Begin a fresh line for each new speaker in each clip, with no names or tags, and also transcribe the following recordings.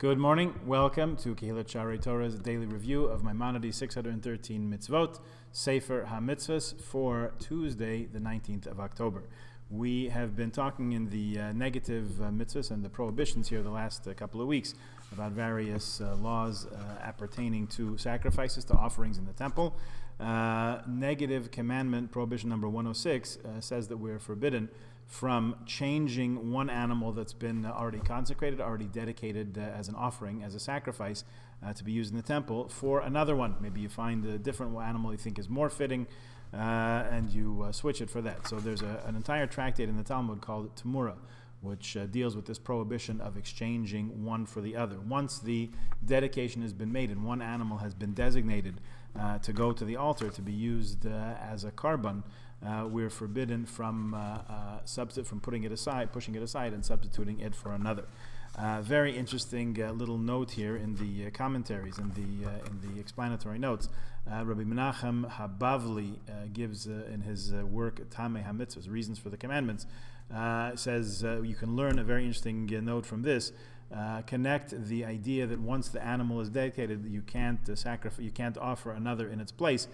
Good morning. Welcome to Kehilat Sharei Torah's daily review of Maimonides' 613 Mitzvot, Sefer HaMitzvahs, for Tuesday, the 19th of October. We have been talking in the negative mitzvahs and the prohibitions here the last couple of weeks about various laws appertaining to sacrifices, to offerings in the temple. Negative commandment, prohibition number 106, says that we're forbidden from changing one animal that's been already consecrated, already dedicated as an offering, as a sacrifice to be used in the temple, for another one. Maybe you find a different animal you think is more fitting, and you switch it for that. So there's an entire tractate in the Talmud called Tamura, which deals with this prohibition of exchanging one for the other. Once the dedication has been made and one animal has been designated to go to the altar to be used as a korban, we're forbidden from putting it aside, pushing it aside, and substituting it for another. Very interesting little note here in the commentaries, in the explanatory notes. Rabbi Menachem Habavli gives in his work Tamei HaMitzvahs, Reasons for the Commandments, says you can learn a very interesting note from this. Connect the idea that once the animal is dedicated, you can't offer another in its place.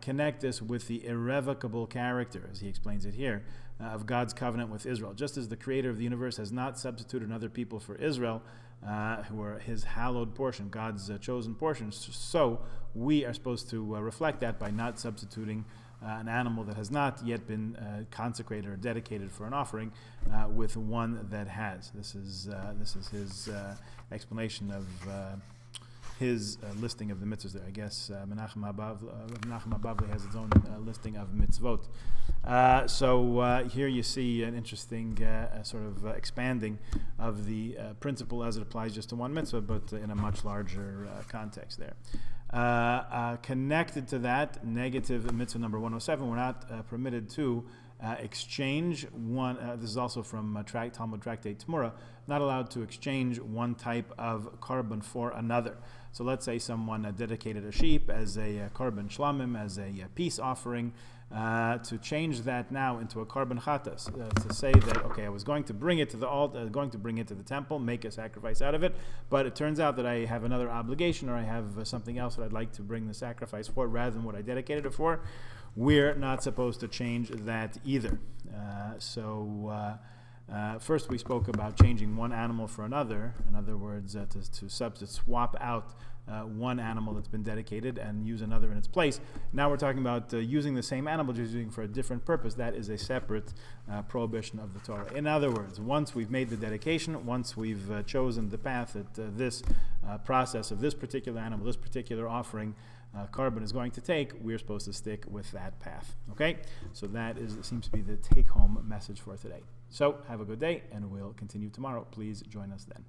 Connect this with the irrevocable character, as he explains it here, of God's covenant with Israel. Just as the creator of the universe has not substituted another people for Israel, who are his hallowed portion, God's chosen portion, so we are supposed to reflect that by not substituting an animal that has not yet been consecrated or dedicated for an offering with one that has. This is his explanation of his listing of the mitzvahs there. I guess Menachem Habavli has its own listing of mitzvot. So here you see an interesting sort of expanding of the principle as it applies just to one mitzvah, but in a much larger context there. Connected to that, negative mitzvah number 107, we're not permitted to exchange one. This is also from Talmud Tractate Tamura. Not allowed to exchange one type of korban for another. So let's say someone dedicated a sheep as a korban shlamim, as a peace offering. To change that now into a korban chatas, to say that, okay, I was going to bring it to the altar, going to bring it to the temple, make a sacrifice out of it, but it turns out that I have another obligation, or I have something else that I'd like to bring the sacrifice for rather than what I dedicated it for. We're not supposed to change that either. First we spoke about changing one animal for another. In other words, to swap out one animal that's been dedicated and use another in its place. Now we're talking about using the same animal, just using for a different purpose. That is a separate prohibition of the Torah. In other words, once we've made the dedication, once we've chosen the path that this process of this particular animal, this particular offering, korban is going to take, we're supposed to stick with that path. Okay? So that seems to be the take-home message for today. So have a good day, and we'll continue tomorrow. Please join us then.